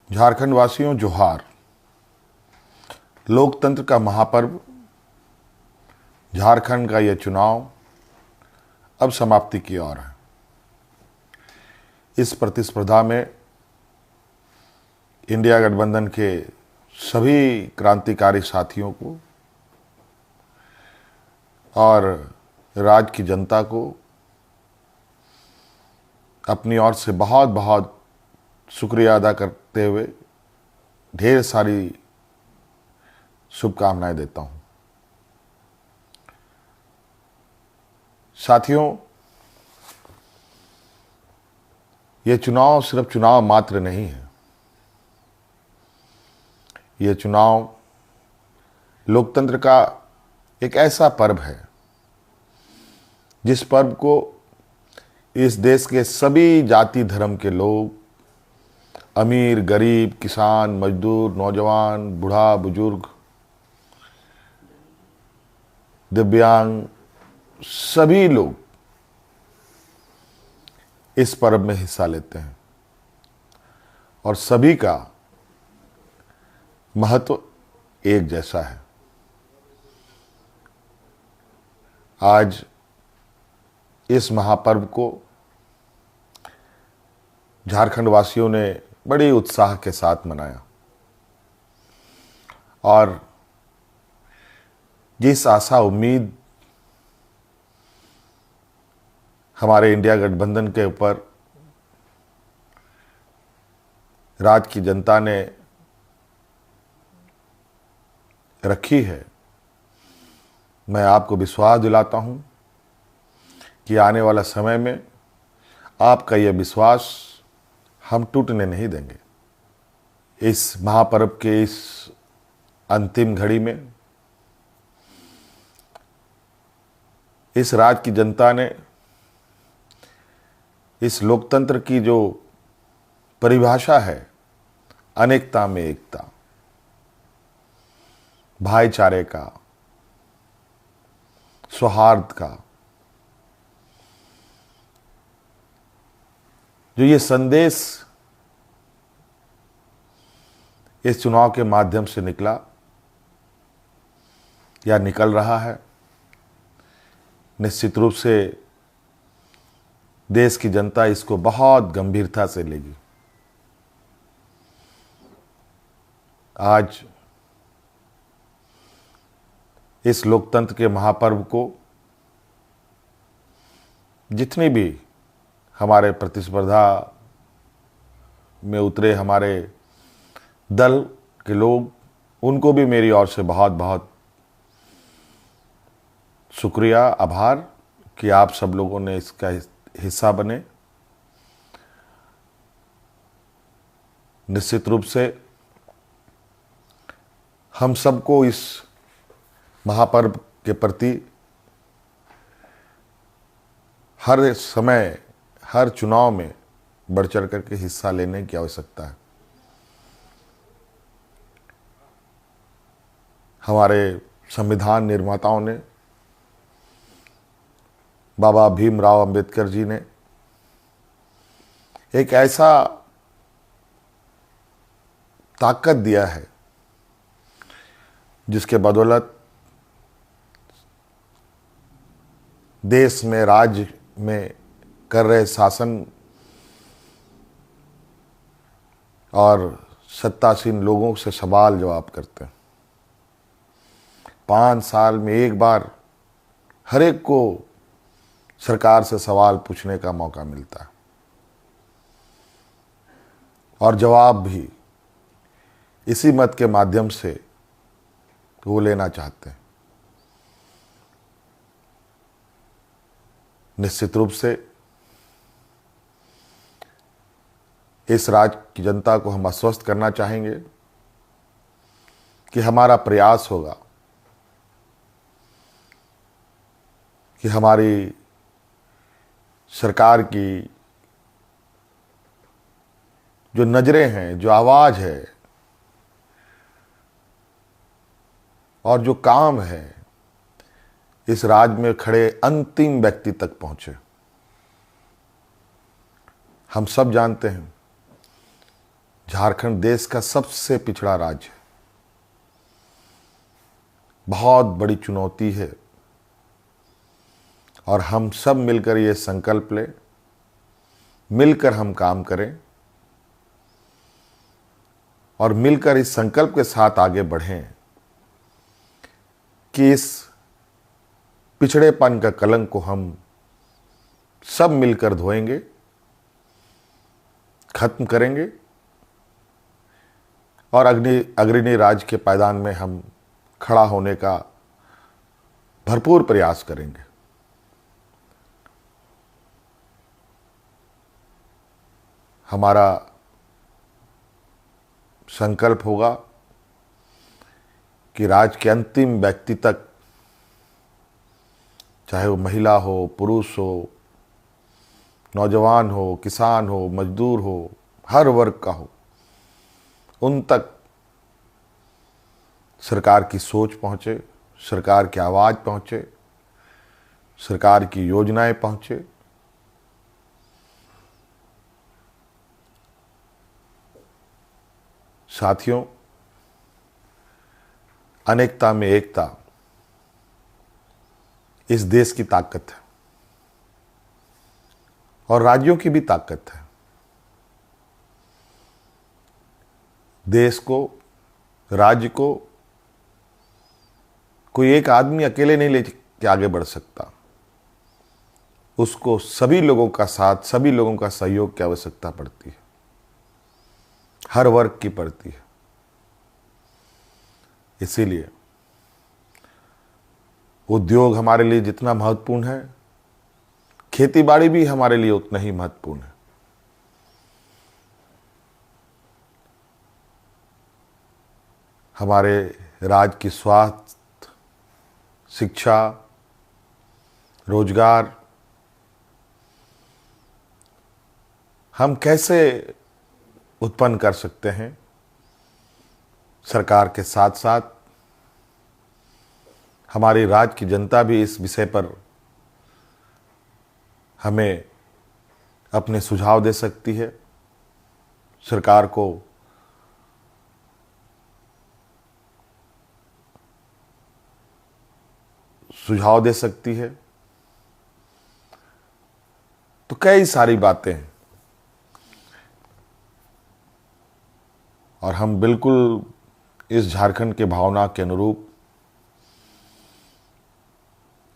झारखंड वासियों जोहार। लोकतंत्र का महापर्व झारखंड का यह चुनाव अब समाप्ति की ओर है। इस प्रतिस्पर्धा में इंडिया गठबंधन के सभी क्रांतिकारी साथियों को और राज्य की जनता को अपनी ओर से बहुत बहुत शुक्रिया अदा करते हुए ढेर सारी शुभकामनाएं देता हूं। साथियों, ये चुनाव सिर्फ चुनाव मात्र नहीं है। ये चुनाव लोकतंत्र का एक ऐसा पर्व है जिस पर्व को इस देश के सभी जाति धर्म के लोग, अमीर गरीब, किसान मजदूर, नौजवान, बूढ़ा बुजुर्ग, दिव्यांग, सभी लोग इस पर्व में हिस्सा लेते हैं और सभी का महत्व एक जैसा है। आज इस महापर्व को झारखंड वासियों ने बड़ी उत्साह के साथ मनाया और जिस आशा उम्मीद हमारे इंडिया गठबंधन के ऊपर राज्य की जनता ने रखी है, मैं आपको विश्वास दिलाता हूं कि आने वाला समय में आपका यह विश्वास हम टूटने नहीं देंगे। इस महापर्व के इस अंतिम घड़ी में इस राज्य की जनता ने इस लोकतंत्र की जो परिभाषा है, अनेकता में एकता, भाईचारे का, सौहार्द का, जो ये संदेश इस चुनाव के माध्यम से निकला या निकल रहा है, निश्चित रूप से देश की जनता इसको बहुत गंभीरता से लेगी। आज इस लोकतंत्र के महापर्व को जितनी भी हमारे प्रतिस्पर्धा में उतरे हमारे दल के लोग, उनको भी मेरी ओर से बहुत बहुत शुक्रिया, आभार कि आप सब लोगों ने इसका हिस्सा बने। निश्चित रूप से हम सबको इस महापर्व के प्रति हर समय, हर चुनाव में बढ़ चढ़ करके हिस्सा लेने की आवश्यकता है। हमारे संविधान निर्माताओं ने, बाबा भीमराव अंबेडकर जी ने एक ऐसा ताकत दिया है जिसके बदौलत देश में, राज्य में कर रहे शासन और सत्तासीन लोगों से सवाल जवाब करते हैं। 5 साल में एक बार हर एक को सरकार से सवाल पूछने का मौका मिलता है और जवाब भी इसी मत के माध्यम से वो लेना चाहते हैं। निश्चित रूप से इस राज्य की जनता को हम आश्वस्त करना चाहेंगे कि हमारा प्रयास होगा कि हमारी सरकार की जो नजरें हैं, जो आवाज है और जो काम है, इस राज्य में खड़े अंतिम व्यक्ति तक पहुंचे। हम सब जानते हैं झारखंड देश का सबसे पिछड़ा राज्य है। बहुत बड़ी चुनौती है और हम सब मिलकर ये संकल्प लें, मिलकर हम काम करें और मिलकर इस संकल्प के साथ आगे बढ़ें कि इस पिछड़ेपन का कलंक को हम सब मिलकर धोएंगे, खत्म करेंगे और अग्रणी राज्य के पायदान में हम खड़ा होने का भरपूर प्रयास करेंगे। हमारा संकल्प होगा कि राज्य के अंतिम व्यक्ति तक, चाहे वो महिला हो, पुरुष हो, नौजवान हो, किसान हो, मजदूर हो, हर वर्ग का हो, उन तक सरकार की सोच पहुंचे, सरकार की आवाज़ पहुंचे, सरकार की योजनाएं पहुंचे। साथियों, अनेकता में एकता इस देश की ताकत है और राज्यों की भी ताकत है। देश को, राज्य को कोई एक आदमी अकेले नहीं लेके आगे बढ़ सकता। उसको सभी लोगों का साथ, सभी लोगों का सहयोग की आवश्यकता पड़ती है, हर वर्ग की पड़ती है। इसीलिए उद्योग हमारे लिए जितना महत्वपूर्ण है, खेतीबाड़ी भी हमारे लिए उतना ही महत्वपूर्ण है। हमारे राज्य की स्वास्थ्य, शिक्षा, रोजगार हम कैसे उत्पन्न कर सकते हैं, सरकार के साथ साथ हमारी राज्य की जनता भी इस विषय पर हमें अपने सुझाव दे सकती है, सरकार को सुझाव दे सकती है। तो कई सारी बातें हैं और हम बिल्कुल इस झारखंड के भावना के अनुरूप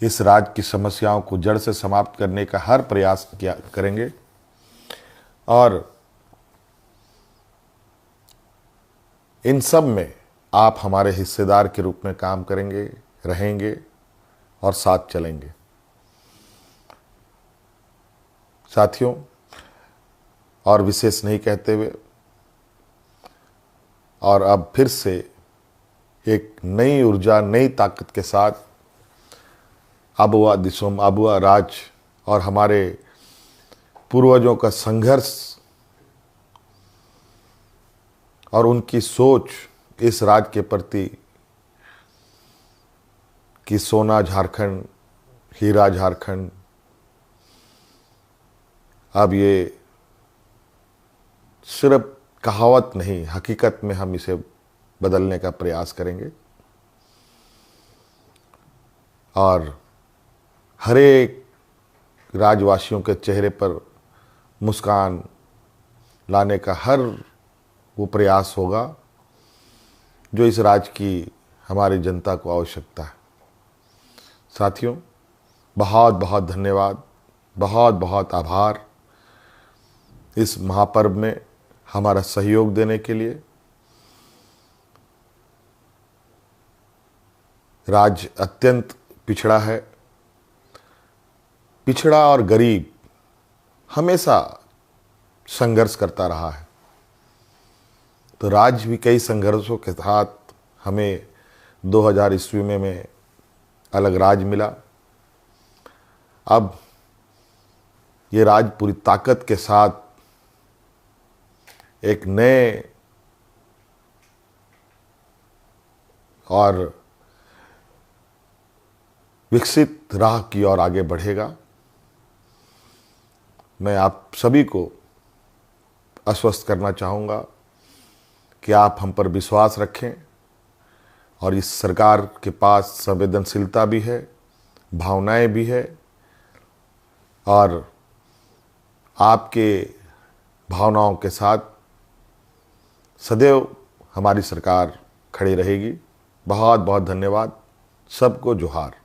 इस राज्य की समस्याओं को जड़ से समाप्त करने का हर प्रयास करेंगे और इन सब में आप हमारे हिस्सेदार के रूप में काम करेंगे, रहेंगे और साथ चलेंगे। साथियों, और विशेष नहीं कहते हुए और अब फिर से एक नई ऊर्जा, नई ताकत के साथ आबुआ दिसोम, आबुआ राज और हमारे पूर्वजों का संघर्ष और उनकी सोच इस राज्य के प्रति कि सोना झारखंड, हीरा झारखंड, अब ये सिर्फ कहावत नहीं, हकीकत में हम इसे बदलने का प्रयास करेंगे और हर एक राज्यवासियों के चेहरे पर मुस्कान लाने का हर वो प्रयास होगा जो इस राज्य की हमारी जनता को आवश्यकता है। साथियों, बहुत बहुत धन्यवाद, बहुत बहुत आभार इस महापर्व में हमारा सहयोग देने के लिए। राज्य अत्यंत पिछड़ा है। पिछड़ा और गरीब हमेशा संघर्ष करता रहा है, तो राज्य भी कई संघर्षों के साथ हमें 2000 ईस्वी में अलग राज्य मिला। अब ये राज्य पूरी ताकत के साथ एक नए और विकसित राह की ओर आगे बढ़ेगा। मैं आप सभी को आश्वस्त करना चाहूँगा कि आप हम पर विश्वास रखें और इस सरकार के पास संवेदनशीलता भी है, भावनाएं भी है और आपके भावनाओं के साथ सदैव हमारी सरकार खड़ी रहेगी। बहुत बहुत धन्यवाद। सबको जोहार।